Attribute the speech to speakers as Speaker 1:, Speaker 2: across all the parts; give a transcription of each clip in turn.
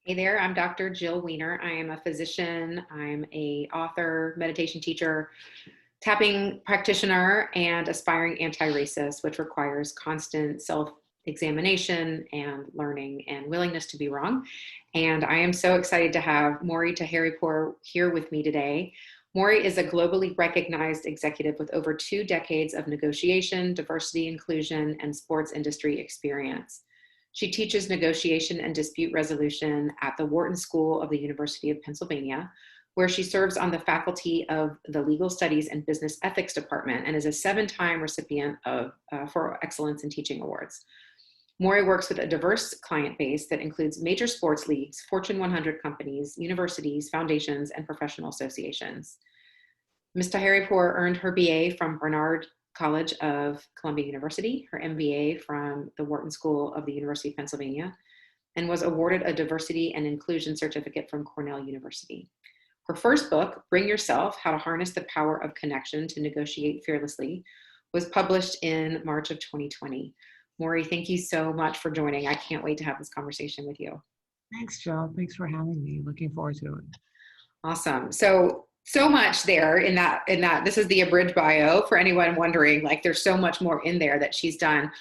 Speaker 1: Hey there, I'm Dr. Jill Wener. I am a physician, I'm a author, meditation teacher, tapping practitioner, and aspiring anti-racist, which requires constant self-examination and learning and willingness to be wrong. And I am so excited to have Mori Taheripour here with me today. Mori is a globally recognized executive with over 2 decades of negotiation, diversity, inclusion, and sports industry experience. She teaches negotiation and dispute resolution at the Wharton School of the University of Pennsylvania, where she serves on the faculty of the Legal Studies and Business Ethics Department and is a 7-time recipient for Excellence in Teaching Awards. Mori works with a diverse client base that includes major sports leagues, Fortune 100 companies, universities, foundations, and professional associations. Ms. Taheripour earned her BA from Barnard College of Columbia University, her MBA from the Wharton School of the University of Pennsylvania, and was awarded a Diversity and Inclusion Certificate from Cornell University. Her first book, Bring Yourself: How to Harness the Power of Connection to Negotiate Fearlessly, was published in March of 2020. Mori, thank you so much for joining. I can't wait to have this conversation with you.
Speaker 2: Thanks, Jill. Thanks for having me. Looking forward to it.
Speaker 1: Awesome. So much there in that, this is the abridged bio for anyone wondering, like there's so much more in there that she's done.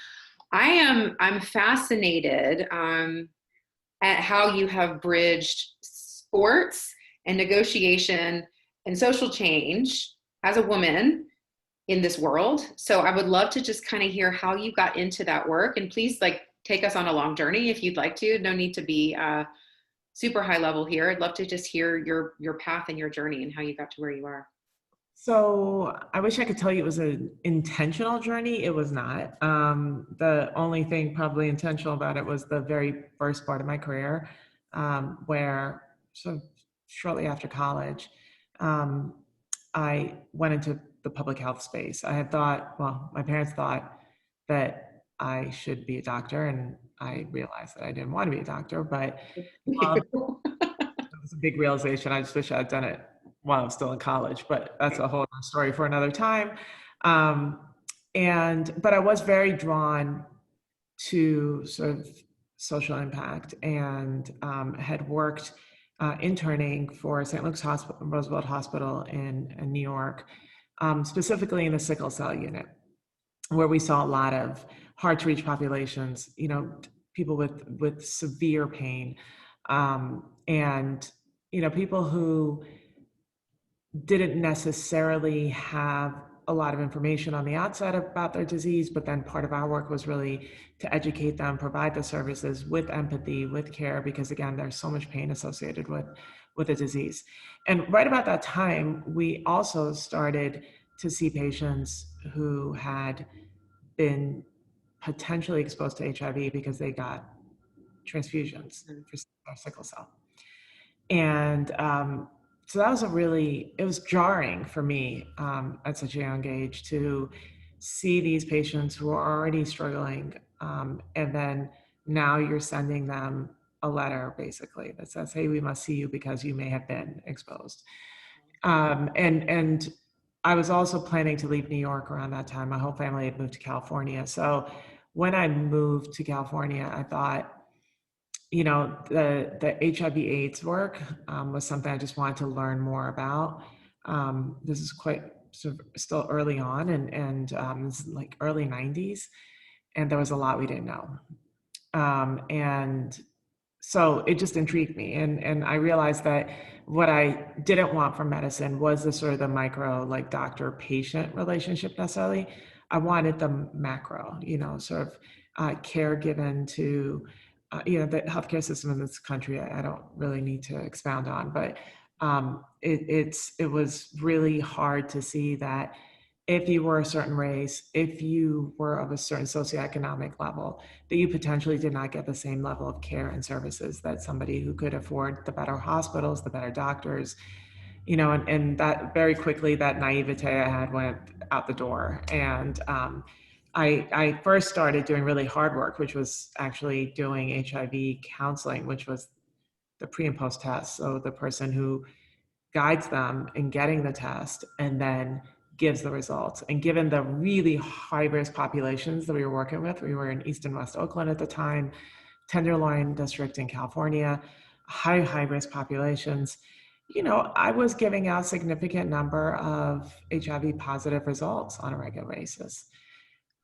Speaker 1: I'm fascinated at how you have bridged sports and negotiation and social change as a woman in this world. So I would love to just kind of hear how you got into that work, and please take us on a long journey if you'd like to. No need to be super high level here. I'd love to just hear your path and your journey and how you got to where you are.
Speaker 2: So I wish I could tell you it was an intentional journey. It was not. The only thing probably intentional about it was the very first part of my career, where shortly after college, I went into the public health space. I had thought, well, my parents thought that I should be a doctor, and I realized that I didn't want to be a doctor, but it was a big realization. I just wish I had done it while I was still in college, but that's a whole other story for another time. But I was very drawn to sort of social impact, and had worked interning for St. Luke's Roosevelt Hospital in New York, specifically in the sickle cell unit, where we saw a lot of hard to reach populations, people with severe pain, and people who didn't necessarily have a lot of information on the outside about their disease, but then part of our work was really to educate them, provide the services with empathy, with care, because again, there's so much pain associated with the disease. And right about that time, we also started to see patients who had been potentially exposed to HIV because they got transfusions for sickle cell. And so that was it was jarring for me at such a young age to see these patients who are already struggling, and then now you're sending them a letter basically that says, hey, we must see you because you may have been exposed. And I was also planning to leave New York around that time. My whole family had moved to California. So when I moved to California, I thought, the HIV/AIDS work was something I just wanted to learn more about. This is quite sort of still early on, and this is like early 90s, and there was a lot we didn't know. And so it just intrigued me, and I realized that what I didn't want from medicine was the sort of the micro, like doctor-patient relationship necessarily. I wanted the macro, sort of care given to the healthcare system in this country. I don't really need to expound on, but it was really hard to see that if you were a certain race, if you were of a certain socioeconomic level, that you potentially did not get the same level of care and services that somebody who could afford the better hospitals, the better doctors, and that very quickly, that naivete I had went out the door. And I first started doing really hard work, which was actually doing HIV counseling, which was the pre and post test. So the person who guides them in getting the test and then gives the results. And given the really high risk populations that we were working with, we were in East and West Oakland at the time, Tenderloin District in California, high risk populations, I was giving out significant number of HIV positive results on a regular basis.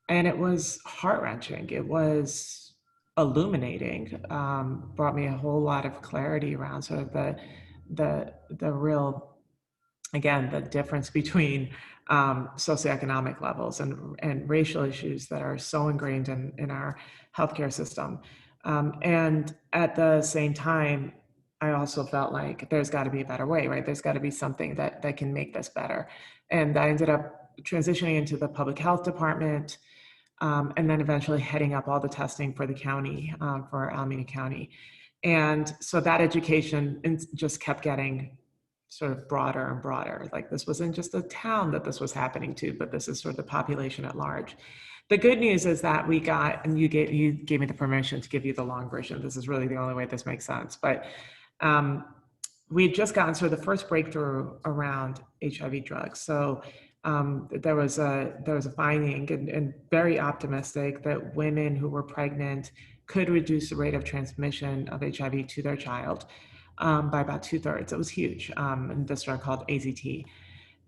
Speaker 2: And it was heart-wrenching. It was illuminating, brought me a whole lot of clarity around sort of the real, again, the difference between socioeconomic levels and racial issues that are so ingrained in our healthcare system. And at the same time, I also felt like there's got to be a better way, right? There's got to be something that can make this better. And I ended up transitioning into the public health department, and then eventually heading up all the testing for the county, for Alameda County. And so that education just kept getting sort of broader and broader. Like, this wasn't just a town that this was happening to, but this is sort of the population at large. The good news is that we got, and you gave me the permission to give you the long version. This is really the only way this makes sense. But we had just gotten sort of the first breakthrough around HIV drugs. So there was a finding, and very optimistic, that women who were pregnant could reduce the rate of transmission of HIV to their child by about 2/3. It was huge. And this drug called AZT.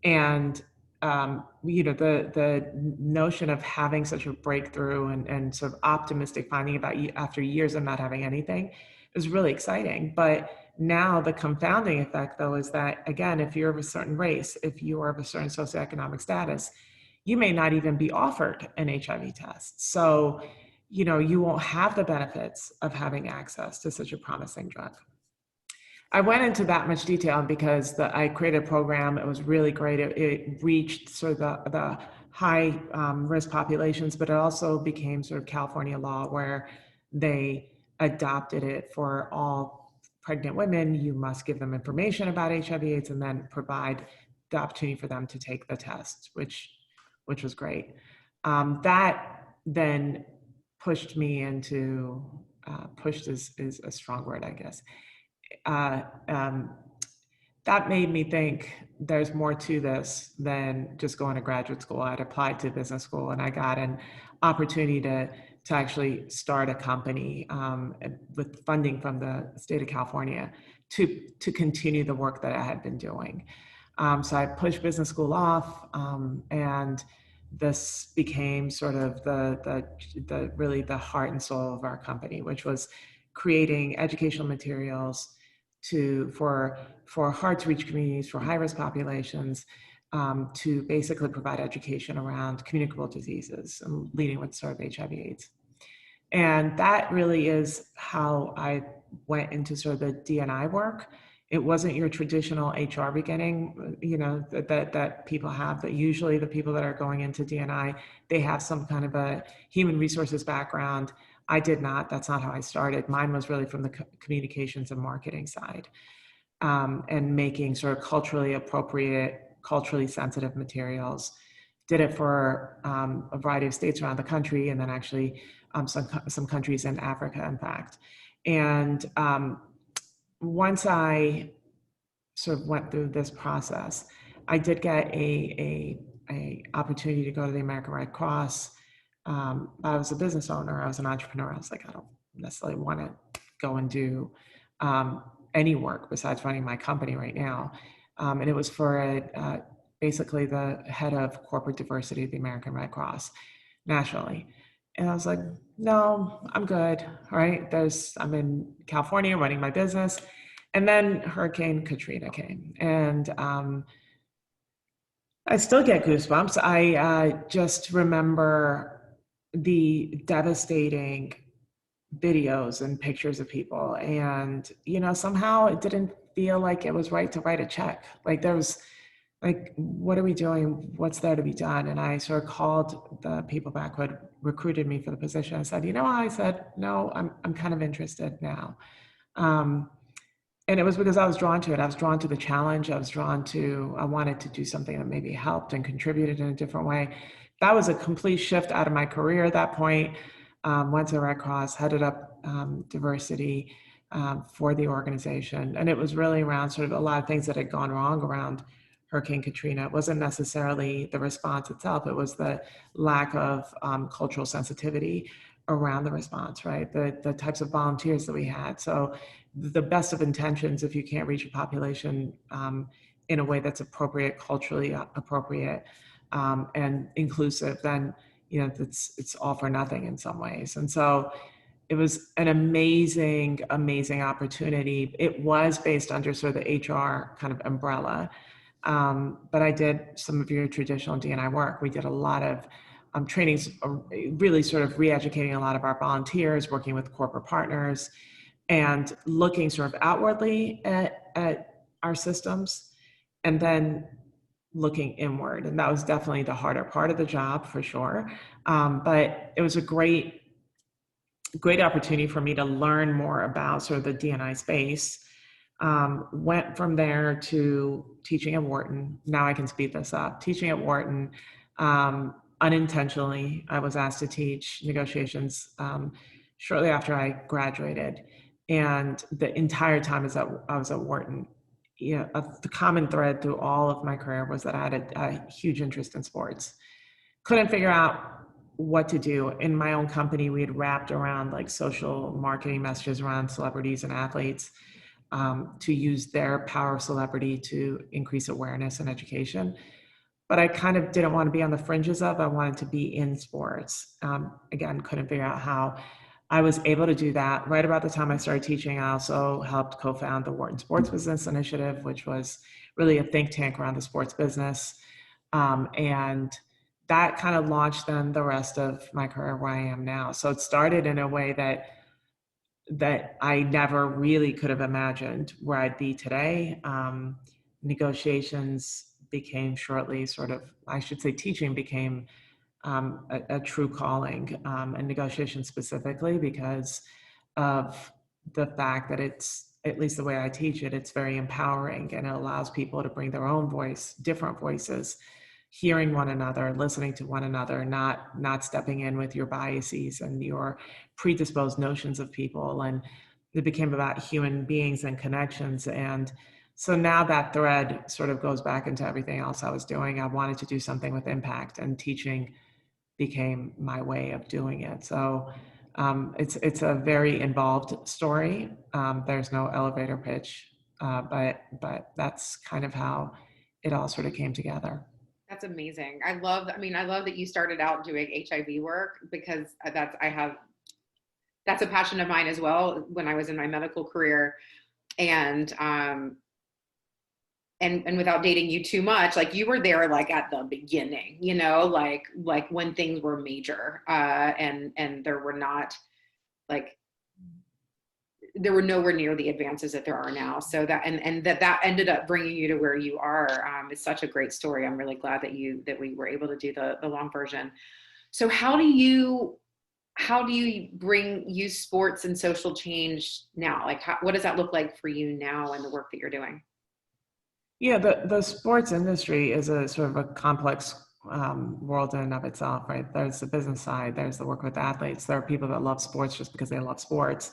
Speaker 2: And the notion of having such a breakthrough and sort of optimistic finding about after years of not having anything is really exciting. But now the confounding effect, though, is that, again, if you're of a certain race, if you are of a certain socioeconomic status, you may not even be offered an HIV test. So, you won't have the benefits of having access to such a promising drug. I went into that much detail because I created a program. It was really great. It reached sort of the high risk populations, but it also became sort of California law, where they adopted it for all pregnant women. You must give them information about HIV/AIDS and then provide the opportunity for them to take the test, which was great. That then pushed me into, pushed is a strong word, I guess. That made me think there's more to this than just going to graduate school. I'd applied to business school, and I got an opportunity to actually start a company with funding from the state of California to continue the work that I had been doing. So I pushed business school off, and this became sort of the really the heart and soul of our company, which was creating educational materials for hard to reach communities, for high risk populations, to basically provide education around communicable diseases, and leading with sort of HIV/AIDS. And that really is how I went into sort of the D&I work. It wasn't your traditional HR beginning, that people have. That usually the people that are going into D&I, they have some kind of a human resources background. I did not. That's not how I started. Mine was really from the communications and marketing side, and making sort of culturally appropriate, culturally sensitive materials. Did it for a variety of states around the country, and then actually some countries in Africa, in fact. And once I sort of went through this process, I did get a opportunity to go to the American Red Cross. I was a business owner. I was an entrepreneur. I was like, I don't necessarily want to go and do any work besides running my company right now. And it was for basically the head of corporate diversity of the American Red Cross nationally. And I was like, no, I'm good. All right. I'm in California running my business. And then Hurricane Katrina came, and I still get goosebumps. I just remember the devastating videos and pictures of people. And, somehow it didn't feel like it was right to write a check. Like, there was like, what are we doing? What's there to be done? And I sort of called the people back who had recruited me for the position. I said, I said, no, I'm kind of interested now. And it was because I was drawn to it. I was drawn to the challenge. I wanted to do something that maybe helped and contributed in a different way. That was a complete shift out of my career at that point. Went to the Red Cross, headed up diversity for the organization. And it was really around sort of a lot of things that had gone wrong around Hurricane Katrina. It wasn't necessarily the response itself. It was the lack of cultural sensitivity around the response, right? The types of volunteers that we had. So the best of intentions, if you can't reach a population in a way that's appropriate, culturally appropriate, and inclusive, then it's all for nothing in some ways. And so it was an amazing opportunity. It was based under sort of the HR kind of umbrella. But I did some of your traditional D&I work. We did a lot of trainings, really sort of re-educating a lot of our volunteers, working with corporate partners, and looking sort of outwardly at our systems, and then looking inward. And that was definitely the harder part of the job, for sure. But it was a great opportunity for me to learn more about sort of the D&I space. Went from there to teaching at Wharton. Now I can speed this up. Teaching at Wharton, unintentionally, I was asked to teach negotiations shortly after I graduated. And the entire time I was at Wharton, the common thread through all of my career was that I had a huge interest in sports. Couldn't figure out what to do. In my own company, we had wrapped around like social marketing messages around celebrities and athletes to use their power of celebrity to increase awareness and education. But I kind of didn't want to be on the fringes of, I wanted to be in sports. Again, couldn't figure out how. I was able to do that. Right about the time I started teaching, I also helped co-found the Wharton Sports Business Initiative, which was really a think tank around the sports business. And that kind of launched then the rest of my career where I am now. So it started in a way that I never really could have imagined where I'd be today. Negotiations became shortly sort of, I should say teaching became a true calling, and negotiation specifically because of the fact that it's, at least the way I teach it, it's very empowering, and it allows people to bring their own voice, different voices, hearing one another, listening to one another, not stepping in with your biases and your predisposed notions of people. And it became about human beings and connections. And so now that thread sort of goes back into everything else I was doing. I wanted to do something with impact, and teaching became my way of doing it. So it's a very involved story. There's no elevator pitch, but that's kind of how it all sort of came together.
Speaker 1: That's amazing. I love that you started out doing HIV work, because that's a passion of mine as well when I was in my medical career. And and without dating you too much, like you were there like at the beginning, like when things were major, and there were not like there were nowhere near the advances that there are now. So that and that ended up bringing you to where you are. It's such a great story. I'm really glad that we were able to do the long version. So how do you bring youth sports and social change now? Like what does that look like for you now in the work that you're doing?
Speaker 2: Yeah, the sports industry is a sort of a complex world in and of itself, right? There's the business side, there's the work with athletes. There are people that love sports just because they love sports.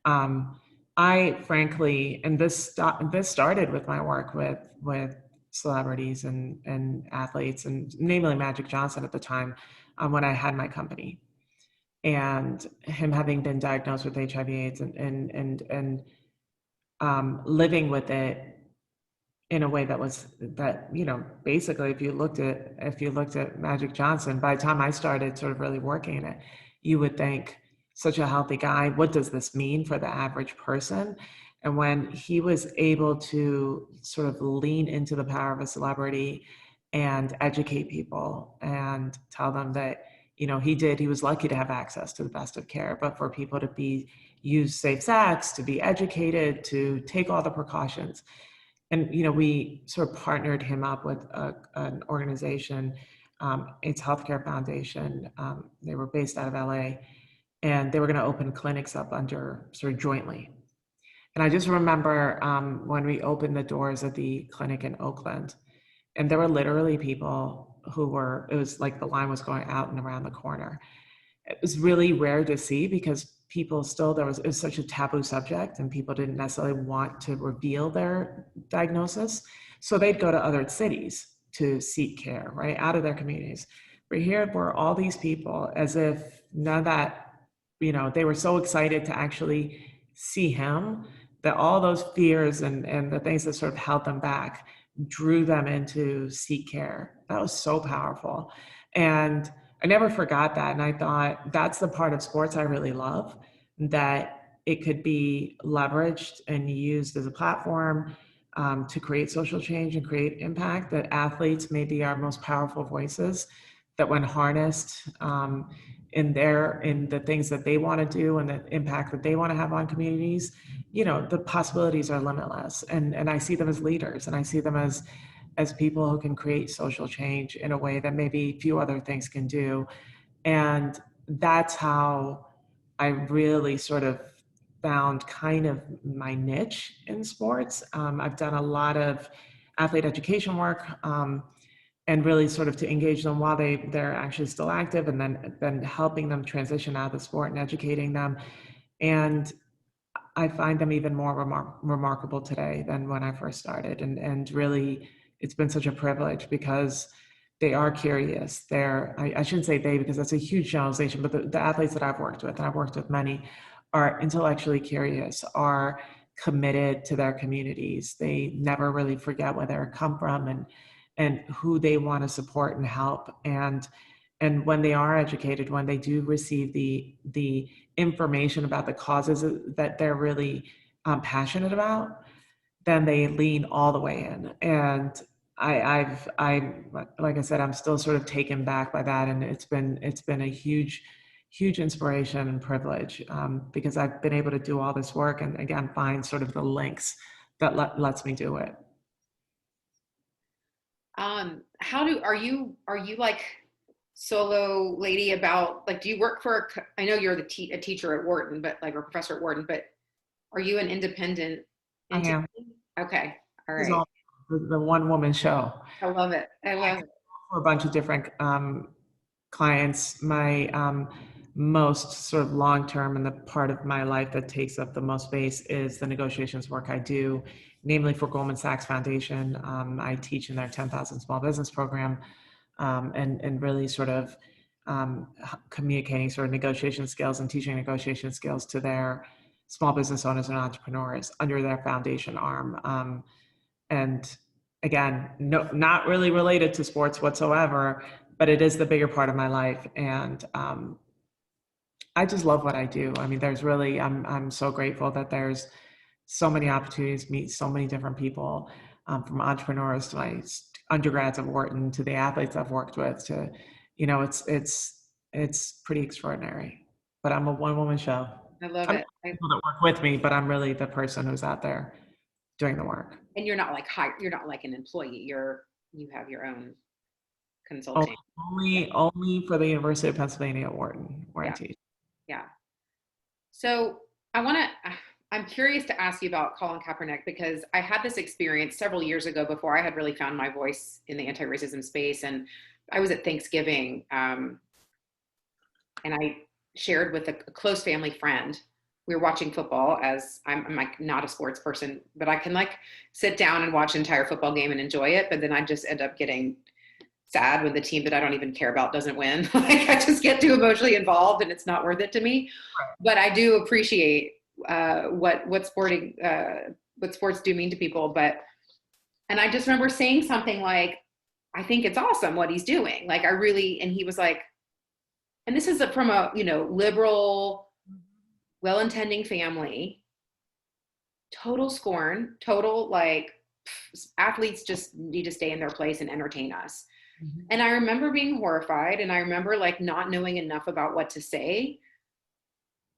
Speaker 2: I frankly, and this started with my work with celebrities and athletes, and namely Magic Johnson at the time, when I had my company, and him having been diagnosed with HIV/AIDS and living with it in a way that basically if you looked at Magic Johnson, by the time I started sort of really working in it, you would think, such a healthy guy, what does this mean for the average person? And when he was able to sort of lean into the power of a celebrity and educate people and tell them that he was lucky to have access to the best of care, but for people to use safe sex, to be educated, to take all the precautions. And we sort of partnered him up with an organization, it's Healthcare Foundation. They were based out of LA, and they were going to open clinics up under sort of jointly. And I just remember when we opened the doors of the clinic in Oakland, and there were literally people it was like the line was going out and around the corner. It was really rare to see because people still, it was such a taboo subject, and people didn't necessarily want to reveal their diagnosis. So they'd go to other cities to seek care, right, out of their communities. But here were all these people, as if none of that they were so excited to actually see him that all those fears and the things that sort of held them back drew them into seek care. That was so powerful. And I never forgot that. And I thought that's the part of sports I really love, that it could be leveraged and used as a platform to create social change and create impact, that athletes may be our most powerful voices, that when harnessed in the things that they want to do and the impact that they want to have on communities, the possibilities are limitless. And I see them as leaders, and I see them as people who can create social change in a way that maybe few other things can do. And that's how I really sort of found kind of my niche in sports. I've done a lot of athlete education work, and really sort of to engage them while they're actually still active, and then helping them transition out of the sport and educating them. And I find them even more remarkable today than when I first started. And really, it's been such a privilege because they are curious. I shouldn't say they, because that's a huge generalization, but the athletes that I've worked with, and I've worked with many, are intellectually curious, are committed to their communities. They never really forget where they come from and who they want to support and help. And when they are educated, when they do receive the information about the causes that they're really passionate about, then they lean all the way in. And I like I said, I'm still sort of taken back by that, and it's been a huge inspiration and privilege, because I've been able to do all this work and again find sort of the links that lets me do it.
Speaker 1: Are you like solo lady about, like, do you work for I know you're a teacher at Wharton, but like, or a professor at Wharton, but are you an independent
Speaker 2: I
Speaker 1: entity?
Speaker 2: am.
Speaker 1: Okay. All
Speaker 2: This is
Speaker 1: right.
Speaker 2: all the one woman show.
Speaker 1: I love it. I love it.
Speaker 2: For a bunch of different clients. My most sort of long term and the part of my life that takes up the most space is the negotiations work I do, namely for Goldman Sachs Foundation. I teach in their 10,000 small business program, and really sort of communicating sort of negotiation skills and teaching negotiation skills to their small business owners and entrepreneurs under their foundation arm. And again, no, not really related to sports whatsoever, but it is the bigger part of my life. And I just love what I do. I mean, I'm so grateful that there's so many opportunities to meet so many different people, from entrepreneurs to my undergrads at Wharton to the athletes I've worked with to, it's pretty extraordinary. But I'm a one woman show.
Speaker 1: I love
Speaker 2: I'm
Speaker 1: it.
Speaker 2: people that work with me, but I'm really the person who's out there doing the work.
Speaker 1: And you're not like you're not like an employee. You have your own
Speaker 2: Oh,
Speaker 1: consulting. Yeah.
Speaker 2: only for the University of Pennsylvania at Wharton, where I
Speaker 1: Yeah.
Speaker 2: teach.
Speaker 1: Yeah. So I want to, I'm curious to ask you about Colin Kaepernick, because I had this experience several years ago before I had really found my voice in the anti-racism space. And I was at Thanksgiving, and I shared with a close family friend. We were watching football, as I'm like not a sports person, but I can like sit down and watch an entire football game and enjoy it. But then I just end up getting sad when the team that I don't even care about doesn't win. Like, I just get too emotionally involved and it's not worth it to me. But I do appreciate what sports do mean to people. And I just remember saying something like, I think it's awesome what he's doing. Like, I really, and he was like, and this is from a, liberal, well-intending family, total scorn, total like, athletes just need to stay in their place and entertain us.
Speaker 2: Mhm.
Speaker 1: And I remember being horrified, and I remember like not knowing enough about what to say.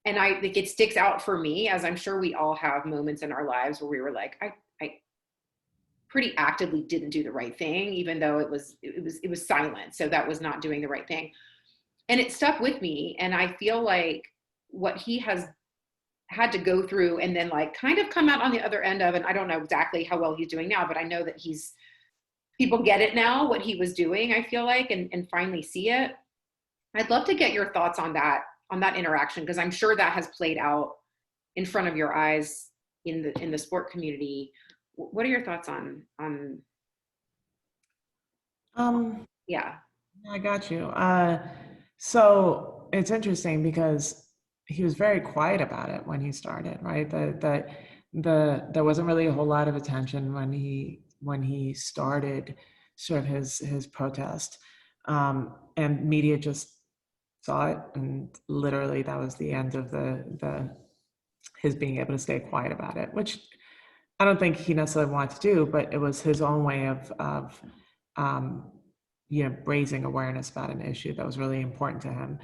Speaker 1: And I think it sticks out for me, as I'm sure we all have moments in our lives where we were like, I pretty actively didn't do the right thing, even though it was silent. So that was not doing the right thing. And it stuck with me. And I feel like what he has had to go through and then like kind of come out on the other end of, and I don't know exactly how well he's doing now, but I know that people get it now, what he was doing, I feel like, and finally see it. I'd love to get your thoughts on that interaction, because I'm sure that has played out in front of your eyes in the sport community. What are your thoughts on
Speaker 2: Um,
Speaker 1: yeah.
Speaker 2: I got you. So it's interesting because he was very quiet about it when he started, right? There wasn't really a whole lot of attention when he started sort of his protest, and media just saw it, and literally that was the end of the his being able to stay quiet about it, which I don't think he necessarily wanted to do, but it was his own way of um, raising awareness about an issue that was really important to him.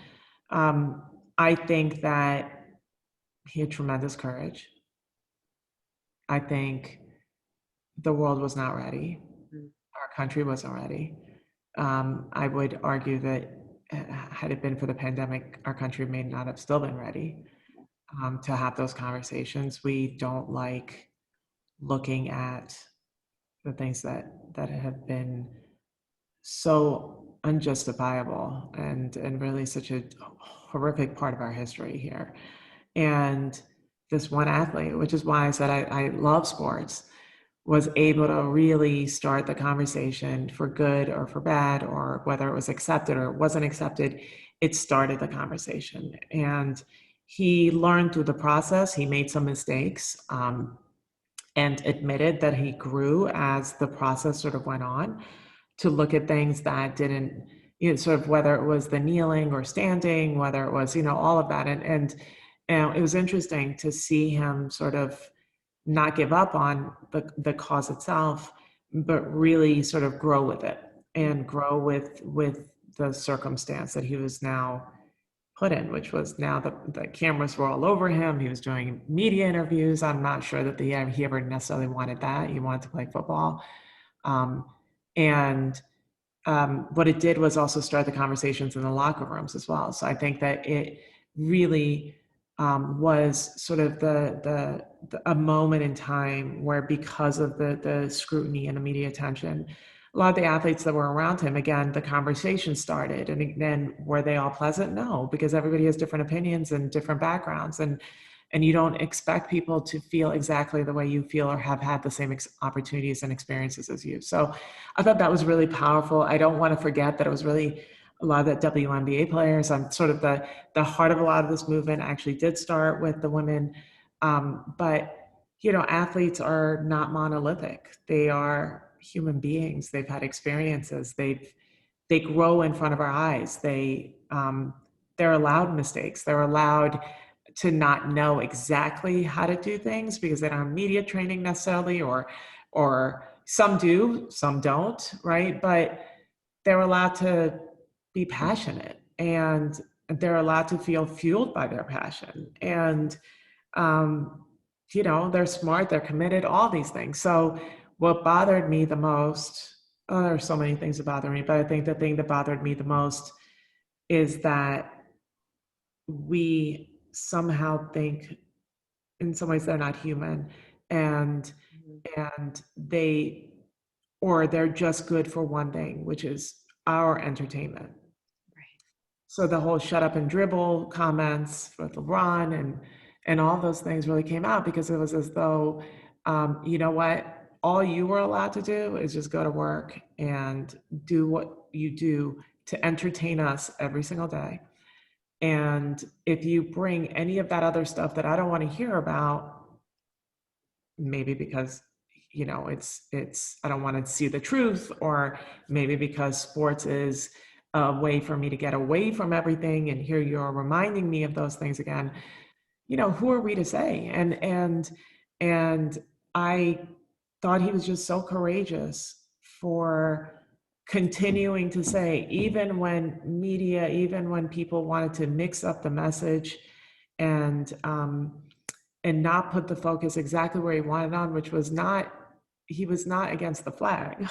Speaker 2: Um, I think that he had tremendous courage. I think the world was not ready.
Speaker 1: Mm.
Speaker 2: Our country wasn't ready. I would argue that had it been for the pandemic, our country may not have still been ready to have those conversations. We don't like looking at the things that have been so unjustifiable and really such a horrific part of our history here. And this one athlete, which is why I said I love sports, was able to really start the conversation for good or for bad, or whether it was accepted or it wasn't accepted, it started the conversation. And he learned through the process. He made some mistakes, and admitted that he grew as the process sort of went on, to look at things that didn't, sort of, whether it was the kneeling or standing, whether it was, all of that. And it was interesting to see him sort of not give up on the cause itself, but really sort of grow with it and grow with the circumstance that he was now put in, which was now the cameras were all over him. He was doing media interviews. I'm not sure that he ever necessarily wanted that. He wanted to play football. Um, and what it did was also start the conversations in the locker rooms as well. So I think that it really was sort of a moment in time where, because of the scrutiny and the media attention, a lot of the athletes that were around him, again, the conversation started. And then, were they all pleasant? No, because everybody has different opinions and different backgrounds, and you don't expect people to feel exactly the way you feel or have had the same opportunities and experiences as you. So I thought that was really powerful. I don't want to forget that it was really a lot of the WNBA players. I'm sort of the heart of a lot of this movement actually did start with the women. But athletes are not monolithic. They are human beings. They've had experiences. They grow in front of our eyes. They're allowed mistakes. They're allowed to not know exactly how to do things because they don't have media training necessarily, or some do, some don't, right? But they're allowed to be passionate, and they're allowed to feel fueled by their passion. And um, they're smart, they're committed, all these things. So what bothered me the most, oh, there are so many things that bother me, but I think the thing that bothered me the most is that we somehow think, in some ways, they're not human, and
Speaker 1: Mhm.
Speaker 2: and they're just good for one thing, which is our entertainment.
Speaker 1: Right.
Speaker 2: So the whole "shut up and dribble" comments with LeBron and all those things really came out because it was as though, you know what, all you were allowed to do is just go to work and do what you do to entertain us every single day. And if you bring any of that other stuff that I don't want to hear about, maybe because it's I don't want to see the truth, or maybe because sports is a way for me to get away from everything, and here you're reminding me of those things again, who are we to say? And I thought he was just so courageous for continuing to say, even when media, even when people wanted to mix up the message, and not put the focus exactly where he wanted on, which was not, he was not against the flag.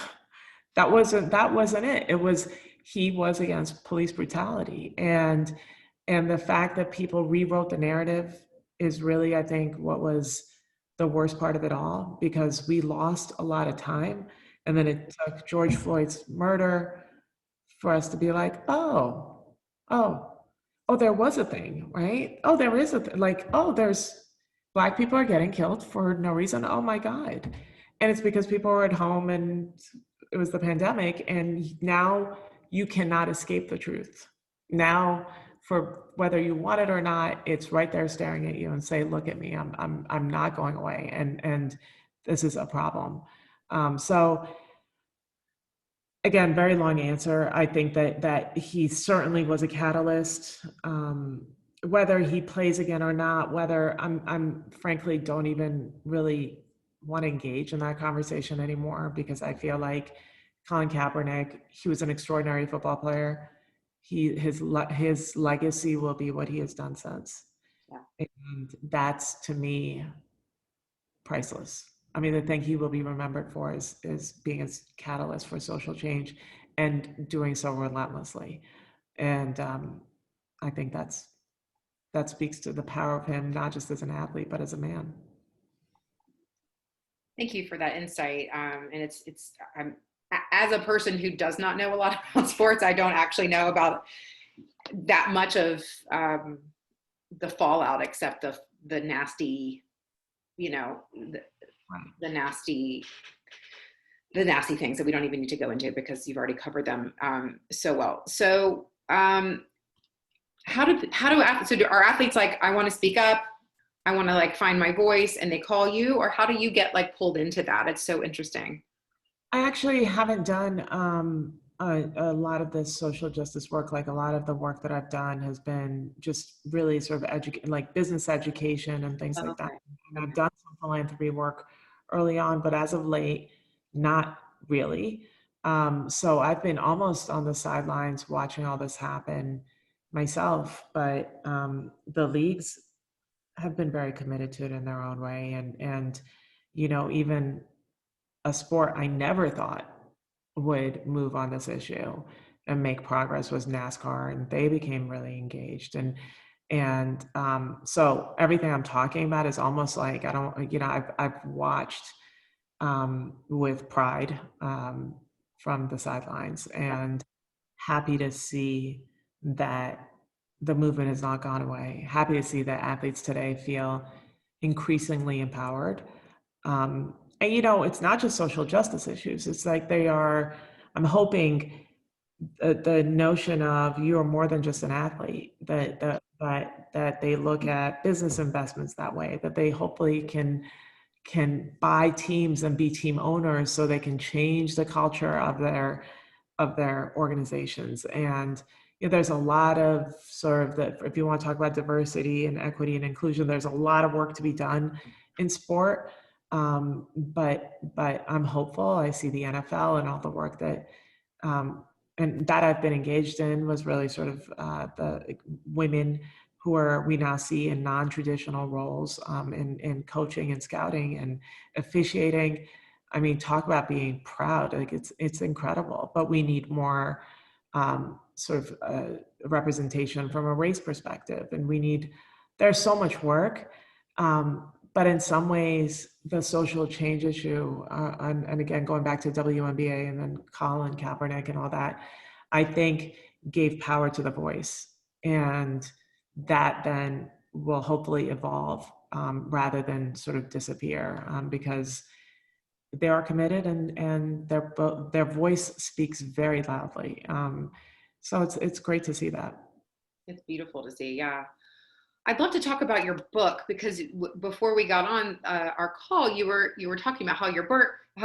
Speaker 2: That wasn't it. It was, he was against police brutality. And the fact that people rewrote the narrative is really, I think, what was the worst part of it all, because we lost a lot of time. And then it took George Floyd's murder for us to be like, oh, oh, there was a thing, right? Oh, there is a thing. Like, oh, there's Black people are getting killed for no reason. Oh my God. And it's because people were at home and it was the pandemic. And now you cannot escape the truth. Now, for whether you want it or not, it's right there staring at you and say, look at me, I'm not going away. And this is a problem. So again, very long answer. I think that he certainly was a catalyst. Whether he plays again or not, whether I'm frankly don't even really want to engage in that conversation anymore, because I feel like Colin Kaepernick, he was an extraordinary football player. His legacy will be what he has done since,
Speaker 1: Yeah.
Speaker 2: and that's, to me, priceless. I mean, the thing he will be remembered for is being a catalyst for social change and doing so relentlessly. And I think that speaks to the power of him, not just as an athlete, but as a man.
Speaker 1: Thank you for that insight. And as a person who does not know a lot about sports, I don't actually know about that much of the fallout, except the nasty, you know, the nasty things that we don't even need to go into because you've already covered them so well. So so are athletes like, I want to speak up, I want to like find my voice, and they call you, or how do you get like pulled into that? It's so interesting.
Speaker 2: I actually haven't done a lot of this social justice work. Like, a lot of the work that I've done has been just really sort of like business education and things like that.
Speaker 1: Okay.
Speaker 2: And I've
Speaker 1: Okay.
Speaker 2: done some philanthropy work early on, but as of late, not really. So I've been almost on the sidelines watching all this happen myself, but the leagues have been very committed to it in their own way. And even a sport I never thought would move on this issue and make progress was NASCAR, and they became really engaged. So everything I'm talking about is almost like, I don't, I've watched with pride from the sidelines, and happy to see that the movement has not gone away. Happy to see that athletes today feel increasingly empowered. And it's not just social justice issues. It's like I'm hoping the notion of you are more than just an athlete, that they look at business investments that way, that they hopefully can buy teams and be team owners so they can change the culture of their organizations. And there's a lot of sort of that, if you want to talk about diversity and equity and inclusion, there's a lot of work to be done in sport. But I'm hopeful. I see the NFL and all the work that and that I've been engaged in was really sort of the women who we now see in non-traditional roles in coaching and scouting and officiating. I mean, talk about being proud. Like, it's incredible, but we need more sort of representation from a race perspective. And there's so much work. But in some ways, the social change issue, and again, going back to WNBA and then Colin Kaepernick and all that, I think gave power to the voice. And that then will hopefully evolve rather than sort of disappear, because they are committed, and their voice speaks very loudly. So it's great to see that.
Speaker 1: It's beautiful to see. Yeah. I'd love to talk about your book, because before we got on our call, you were talking about how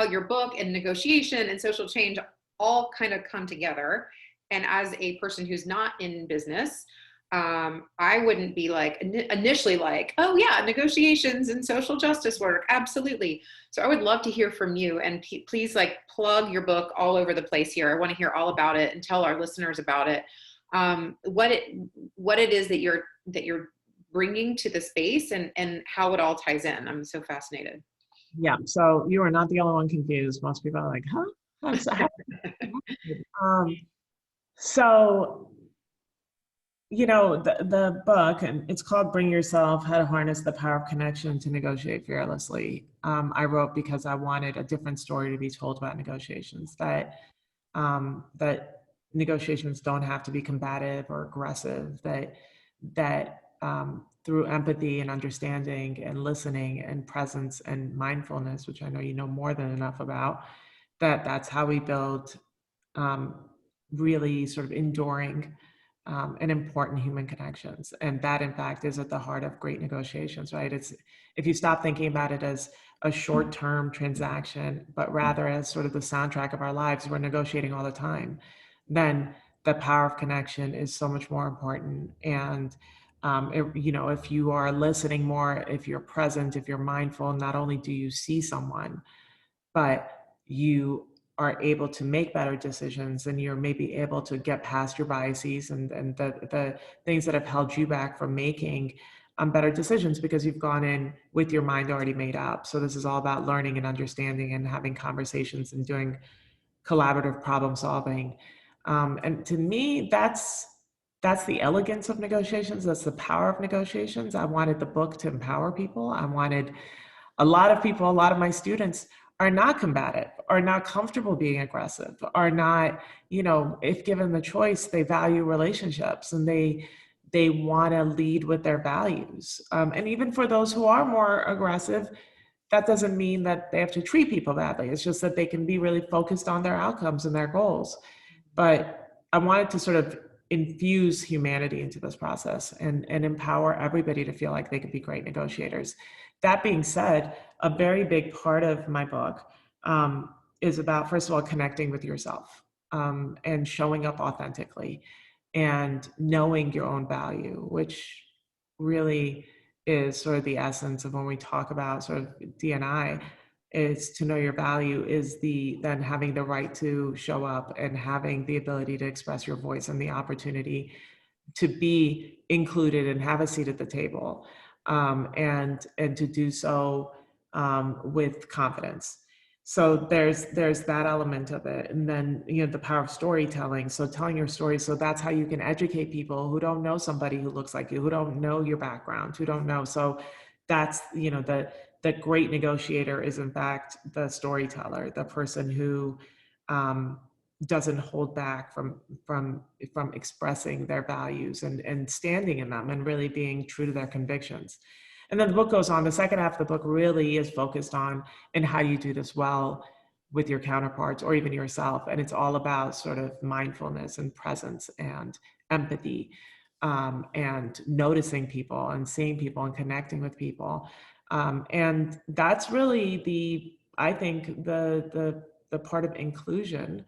Speaker 1: your book and negotiation and social change all kind of come together. And as a person who's not in business, I wouldn't be like initially like, oh yeah, negotiations and social justice work, absolutely. So I would love to hear from you, and please like plug your book all over the place here. I want to hear all about it and tell our listeners about it. What it is that you're bringing to the space, and how it all ties in. I'm so fascinated.
Speaker 2: Yeah. So you are not the only one confused. Most people are like, huh? So, the book, and it's called Bring Yourself: How to Harness the Power of Connection to Negotiate Fearlessly. I wrote because I wanted a different story to be told about negotiations, that negotiations don't have to be combative or aggressive, that through empathy and understanding and listening and presence and mindfulness, which I know you know more than enough about, that's how we build really sort of enduring and important human connections. And that, in fact, is at the heart of great negotiations, right? It's, if you stop thinking about it as a short-term transaction, but rather as sort of the soundtrack of our lives, we're negotiating all the time, then the power of connection is so much more important. And if you are listening more, if you're present, if you're mindful, not only do you see someone, but you are able to make better decisions, and you're maybe able to get past your biases and the things that have held you back from making better decisions, because you've gone in with your mind already made up. So this is all about learning and understanding and having conversations and doing collaborative problem solving. And to me, that's the elegance of negotiations. That's the power of negotiations. I wanted the book to empower people. I wanted a lot of people, a lot of my students are not combative, are not comfortable being aggressive, are not, if given the choice, they value relationships and they want to lead with their values. And even for those who are more aggressive, that doesn't mean that they have to treat people badly. It's just that they can be really focused on their outcomes and their goals. But I wanted to sort of infuse humanity into this process and empower everybody to feel like they could be great negotiators. That being said, a very big part of my book is about, first of all, connecting with yourself and showing up authentically and knowing your own value, which really is sort of the essence of when we talk about sort of D&I. Is to know your value is then having the right to show up and having the ability to express your voice and the opportunity to be included and have a seat at the table, and to do so with confidence. So there's that element of it. And then the power of storytelling, so telling your story. So that's how you can educate people who don't know somebody who looks like you, who don't know your background, who don't know. So that's the great negotiator is in fact the storyteller, the person who doesn't hold back from expressing their values and standing in them and really being true to their convictions. And then the book goes on. The second half of the book really is focused on and how you do this well with your counterparts or even yourself. And it's all about sort of mindfulness and presence and empathy, and noticing people and seeing people and connecting with people. And that's really I think the part of inclusion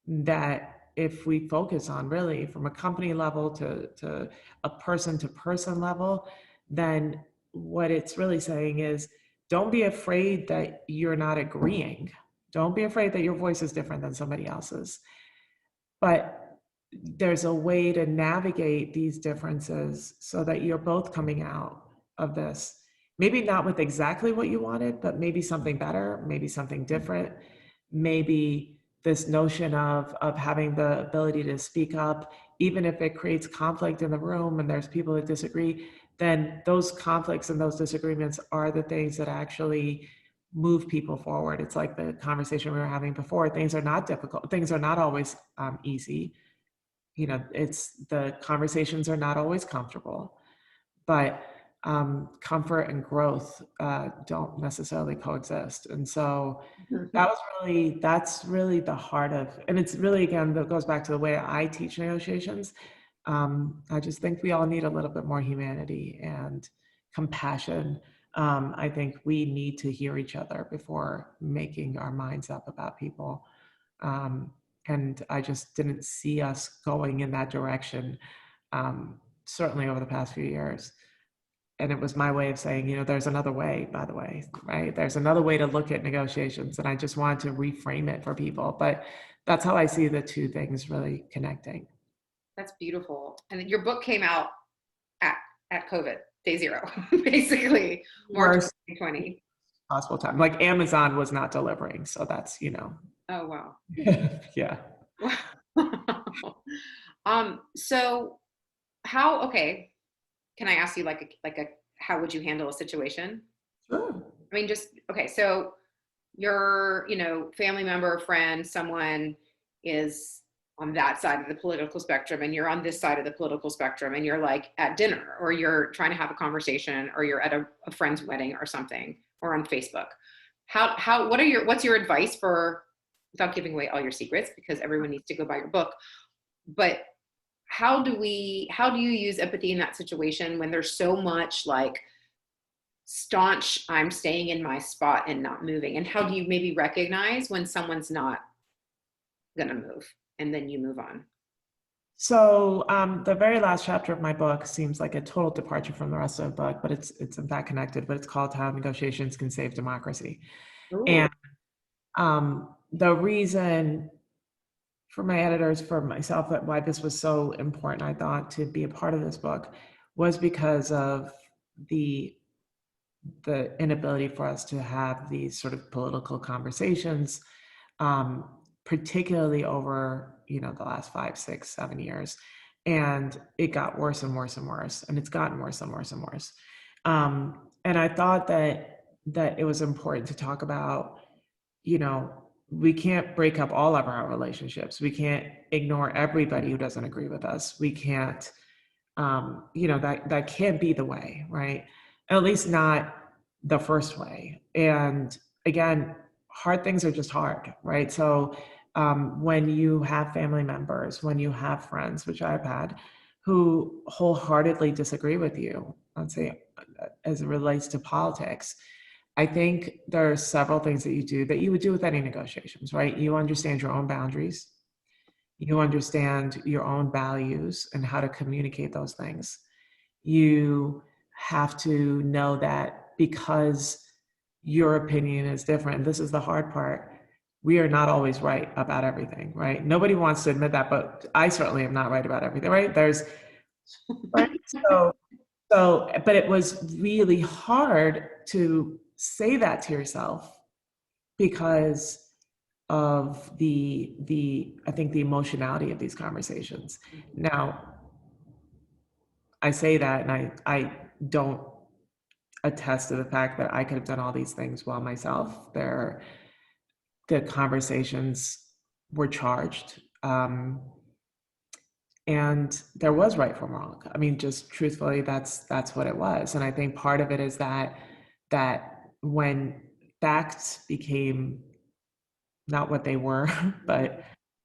Speaker 2: that if we focus on really from a company level to a person to person level, then what it's really saying is don't be afraid that you're not agreeing. Don't be afraid that your voice is different than somebody else's. But there's a way to navigate these differences so that you're both coming out of this, maybe not with exactly what you wanted, but maybe something better, maybe something different, maybe this notion of having the ability to speak up, even if it creates conflict in the room and there's people that disagree, then those conflicts and those disagreements are the things that actually move people forward. It's like the conversation we were having before. Things are not difficult. Things are not always easy. It's the conversations are not always comfortable, but comfort and growth don't necessarily coexist. And so that's really the heart of, and it's really, again, that goes back to the way I teach negotiations. I just think we all need a little bit more humanity and compassion. I think we need to hear each other before making our minds up about people. And I just didn't see us going in that direction, certainly over the past few years. And it was my way of saying, there's another way, by the way, right? There's another way to look at negotiations. And I just wanted to reframe it for people. But that's how I see the two things really connecting.
Speaker 1: That's beautiful. And your book came out at COVID, day zero, basically, March 2020.
Speaker 2: Possible time. Like Amazon was not delivering. So that's,
Speaker 1: Oh, wow.
Speaker 2: Yeah.
Speaker 1: So okay. Can I ask you like a how would you handle a situation?
Speaker 2: Sure.
Speaker 1: I mean, okay. So your, family member, friend, someone is on that side of the political spectrum and you're on this side of the political spectrum and you're like at dinner or you're trying to have a conversation or you're at a friend's wedding or something or on Facebook. What's your advice for, without giving away all your secrets because everyone needs to go buy your book, but how do you use empathy in that situation when there's so much like staunch, I'm staying in my spot and not moving? And how do you maybe recognize when someone's not going to move and then you move on?
Speaker 2: So the very last chapter of my book seems like a total departure from the rest of the book, but it's in fact connected. But it's called "How Negotiations Can Save Democracy."
Speaker 1: Ooh.
Speaker 2: And the reason for my editors, for myself, that why this was so important, I thought, to be a part of this book, was because of the inability for us to have these sort of political conversations, particularly over, the last 5, 6, 7 years. And it got worse and worse and worse, and it's gotten worse and worse and worse. And I thought that it was important to talk about, we can't break up all of our relationships. We can't ignore everybody who doesn't agree with us. We can't, that can't be the way, right? At least not the first way. And again, hard things are just hard, right? So when you have family members, when you have friends, which I've had, who wholeheartedly disagree with you, let's say, as it relates to politics, I think there are several things that you do that you would do with any negotiations, right? You understand your own boundaries. You understand your own values and how to communicate those things. You have to know that because your opinion is different, this is the hard part, we are not always right about everything, right? Nobody wants to admit that, but I certainly am not right about everything, right? Right? But it was really hard to say that to yourself because of I think the emotionality of these conversations. Now, I say that and I don't attest to the fact that I could have done all these things well myself. The conversations were charged. And there was right from wrong. I mean, just truthfully, that's what it was. And I think part of it is that when facts became not what they were, but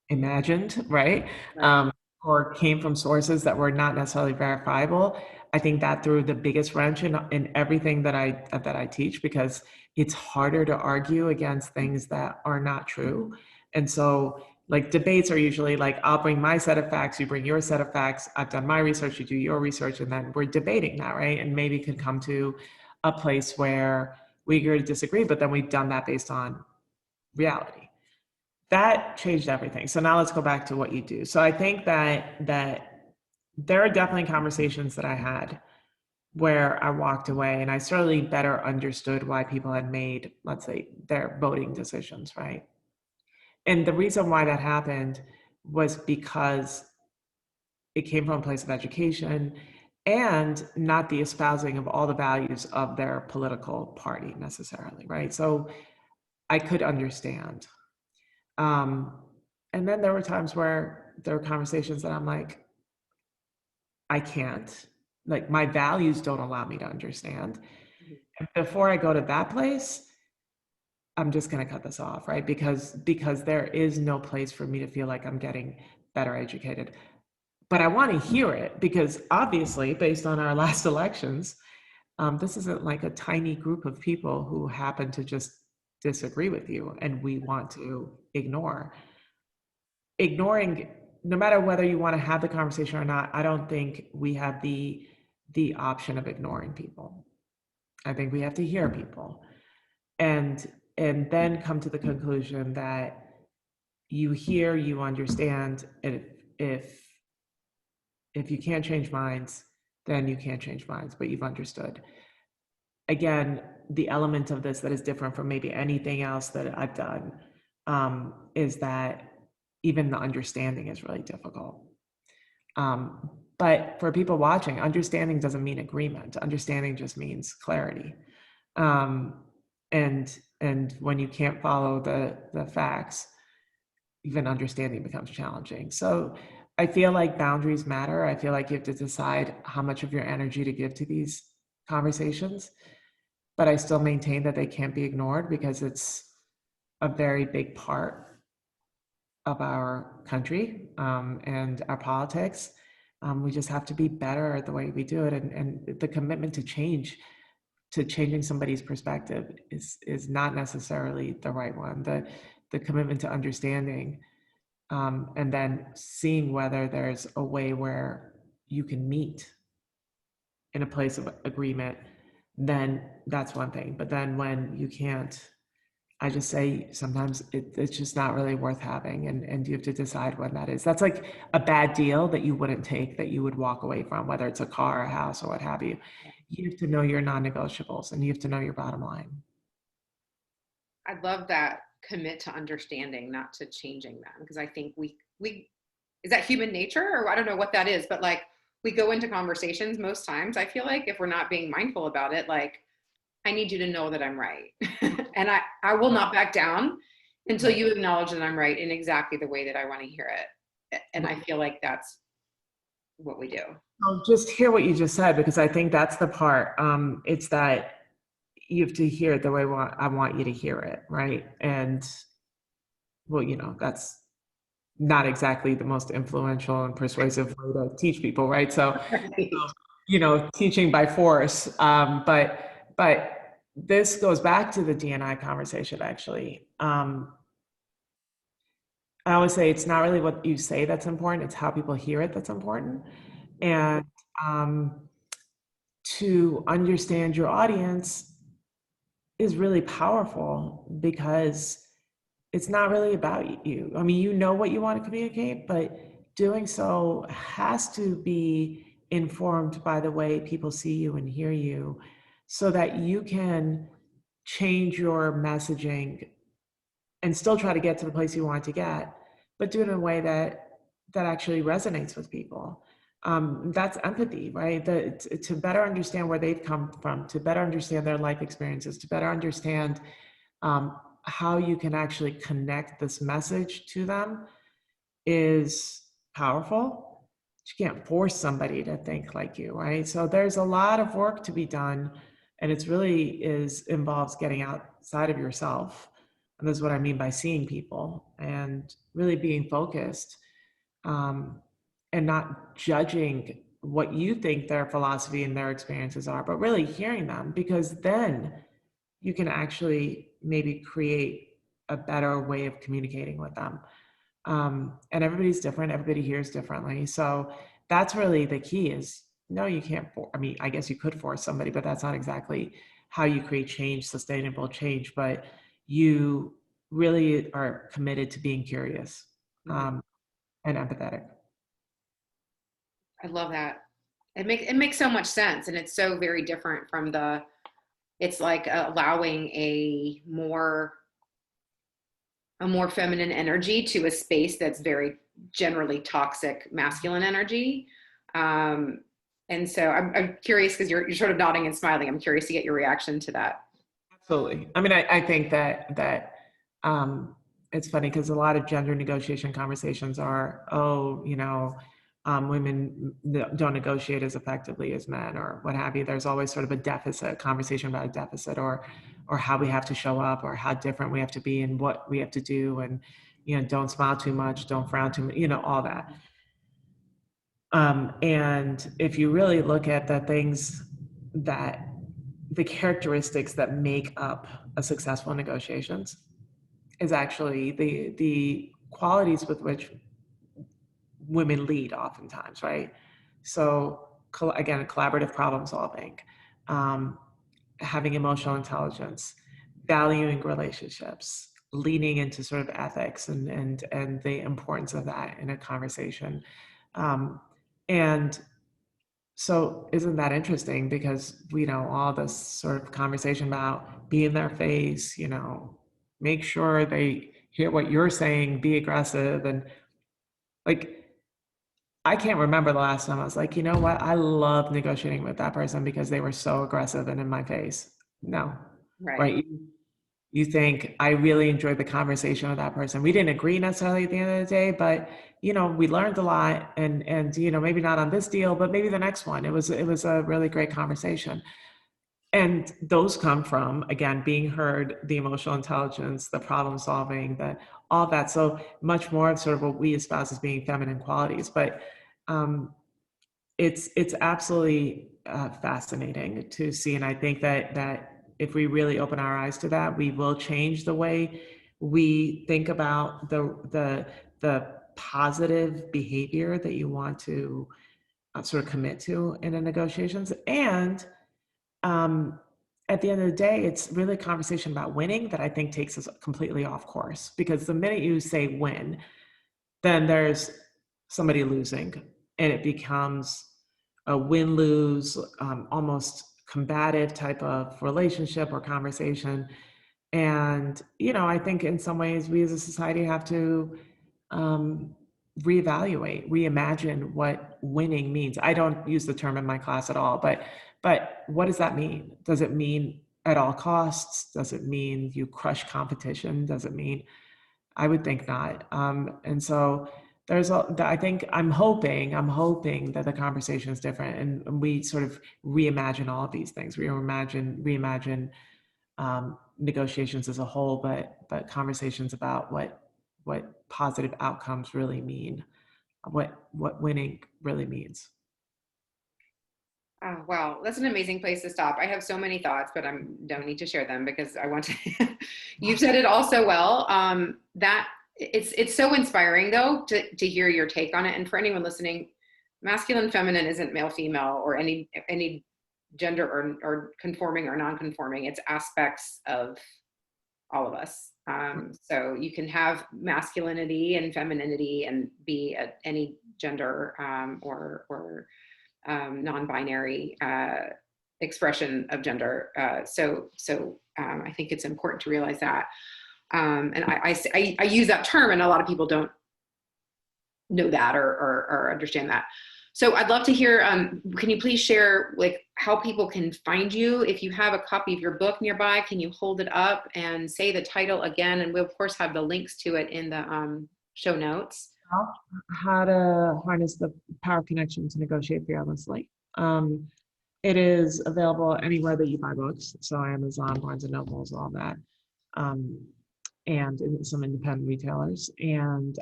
Speaker 2: imagined, right?
Speaker 1: Right.
Speaker 2: Or came from sources that were not necessarily verifiable. I think that threw the biggest wrench in everything that I teach, because it's harder to argue against things that are not true. And so like debates are usually like, I'll bring my set of facts, you bring your set of facts, I've done my research, you do your research, and then we're debating that, right? And maybe could come to a place where we agree to disagree, but then we've done that based on reality. That changed everything. So now let's go back to what you do. So I think that there are definitely conversations that I had where I walked away and I certainly better understood why people had made, let's say, their voting decisions, right? And the reason why that happened was because it came from a place of education and not the espousing of all the values of their political party necessarily, right? So I could understand. Um, and then there were times where there were conversations that I'm like, I can't, like my values don't allow me to understand. And before I go to that place, I'm just going to cut this off, right? Because there is no place for me to feel like I'm getting better educated. But I want to hear it because obviously, based on our last elections, this isn't like a tiny group of people who happen to just disagree with you and we want to ignore. Ignoring, no matter whether you want to have the conversation or not, I don't think we have the option of ignoring people. I think we have to hear people and then come to the conclusion that you hear, you understand, and if you can't change minds, then you can't change minds, but you've understood. Again, the element of this that is different from maybe anything else that I've done is that even the understanding is really difficult. But for people watching, understanding doesn't mean agreement. Understanding just means clarity. Um, and when you can't follow the facts, even understanding becomes challenging. So I feel like boundaries matter. I feel like you have to decide how much of your energy to give to these conversations, but I still maintain that they can't be ignored because it's a very big part of our country and our politics. We just have to be better at the way we do it, and the commitment to change, to changing somebody's perspective is not necessarily the right one. The commitment to understanding, and then seeing whether there's a way where you can meet in a place of agreement, then that's one thing. But then when you can't, I just say sometimes it's just not really worth having, and you have to decide when that is. That's like a bad deal that you wouldn't take, that you would walk away from, whether it's a car, a house, or what have you. You have to know your non-negotiables, and you have to know your bottom line.
Speaker 1: I love that commit to understanding, not to changing them, because I think we is that human nature, or I don't know what that is, but like we go into conversations most times, I feel like if we're not being mindful about it, like I need you to know that I'm right. And I will not back down until
Speaker 2: Right.
Speaker 1: you acknowledge that I'm right in exactly the way that I want to hear it. And I feel like that's what we do.
Speaker 2: I'll just hear what you just said, because I think that's the part. It's that you have to hear it the way I want you to hear it, right? And well, that's not exactly the most influential and persuasive way to teach people, right? So, teaching by force. But this goes back to the DNI conversation, actually. I always say it's not really what you say that's important, it's how people hear it that's important. And to understand your audience is really powerful, because it's not really about you. I mean, you know what you want to communicate, but doing so has to be informed by the way people see you and hear you, so that you can change your messaging and still try to get to the place you want to get, but do it in a way that actually resonates with people. That's empathy, right? To better understand where they've come from, to better understand their life experiences, to better understand how you can actually connect this message to them is powerful. You can't force somebody to think like you, right? So there's a lot of work to be done, and it's really involves getting outside of yourself. And this is what I mean by seeing people and really being focused, um, and not judging what you think their philosophy and their experiences are, but really hearing them, because then you can actually maybe create a better way of communicating with them. And everybody's different, everybody hears differently. So that's really the key is, no, you can't, I mean, I guess you could force somebody, but that's not exactly how you create change, sustainable change. But you really are committed to being curious,
Speaker 1: Mhm.
Speaker 2: and empathetic.
Speaker 1: I love that. It makes so much sense, and it's so very different from the. It's like allowing a more feminine energy to a space that's very generally toxic masculine energy. Um, and so I'm curious, because you're sort of nodding and smiling. I'm curious to get your reaction to that.
Speaker 2: Absolutely. I mean, I think that um, it's funny, because a lot of gender negotiation conversations are, oh, women don't negotiate as effectively as men, or what have you. There's always sort of a deficit, conversation about a deficit, or how we have to show up, or how different we have to be, and what we have to do, and don't smile too much, don't frown too much, all that. And if you really look at the characteristics that make up a successful negotiations, is actually the qualities with which women lead oftentimes, right? So again, collaborative problem solving, um, having emotional intelligence, valuing relationships, leaning into sort of ethics, and the importance of that in a conversation. And so isn't that interesting? Because we know all this sort of conversation about be in their face, make sure they hear what you're saying, be aggressive. And like, I can't remember the last time I was like, you know what? I love negotiating with that person because they were so aggressive and in my face. No,
Speaker 1: Right.
Speaker 2: right? You think, I really enjoyed the conversation with that person. We didn't agree necessarily at the end of the day, but we learned a lot, and maybe not on this deal, but maybe the next one. It was a really great conversation. And those come from, again, being heard, the emotional intelligence, the problem solving, all that. So much more of sort of what we espouse as being feminine qualities. But it's absolutely fascinating to see, and I think that if we really open our eyes to that, we will change the way we think about the positive behavior that you want to sort of commit to in the negotiations. And um, at the end of the day, it's really a conversation about winning that I think takes us completely off course, because the minute you say win, then there's somebody losing, and it becomes a win-lose, almost combative type of relationship or conversation. And, I think in some ways we as a society have to um, reevaluate, reimagine what winning means. I don't use the term in my class at all, but what does that mean? Does it mean at all costs? Does it mean you crush competition? Does it mean, I would think not. And so I think I'm hoping that the conversation is different, and we sort of reimagine all of these things. We reimagine negotiations as a whole, but conversations about what positive outcomes really mean, what winning really means.
Speaker 1: Oh, wow, that's an amazing place to stop. I have so many thoughts, but I don't need to share them because I want to. You've said it all so well. That it's so inspiring though to hear your take on it. And for anyone listening, masculine, feminine isn't male, female, or any gender or conforming or non-conforming. It's aspects of all of us. So you can have masculinity and femininity and be at any gender or non-binary expression of gender. So I think it's important to realize that. And I use that term, and a lot of people don't know that or understand that. So I'd love to hear, can you please share like how people can find you? If you have a copy of your book nearby, can you hold it up and say the title again? And we'll of course have the links to it in the show notes.
Speaker 2: How to harness the power of connection to negotiate fearlessly. It is available anywhere that you buy books, so Amazon, Barnes and Nobles, all that, and in some independent retailers. And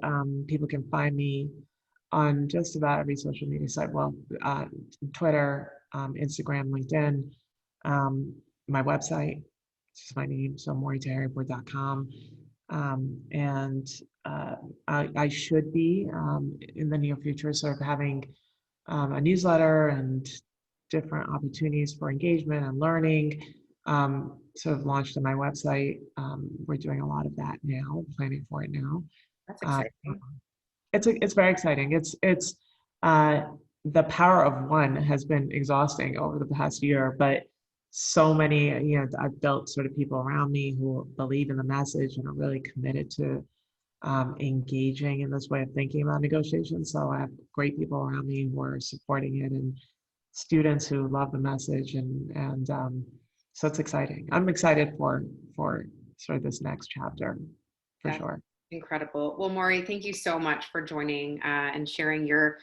Speaker 2: people can find me on just about every social media site. Well, Twitter, Instagram, LinkedIn, my website, which is my name, so moritaheripour.com. And I should be in the near future sort of having a newsletter and different opportunities for engagement and learning sort of launched on my website. We're doing a lot of that now, planning for it now.
Speaker 1: That's exciting.
Speaker 2: It's very exciting. It's the power of one has been exhausting over the past year, but so many, I've built sort of people around me who believe in the message and are really committed to engaging in this way of thinking about negotiations. So I have great people around me who are supporting it, and students who love the message, and so it's exciting. I'm excited for sort of this next chapter, for sure.
Speaker 1: Incredible. Well, Mori, thank you so much for joining and sharing your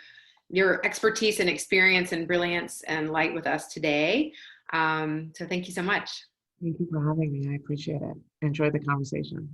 Speaker 1: expertise and experience and brilliance and light with us today. So thank you so much.
Speaker 2: Thank you for having me. I appreciate it. Enjoy the conversation.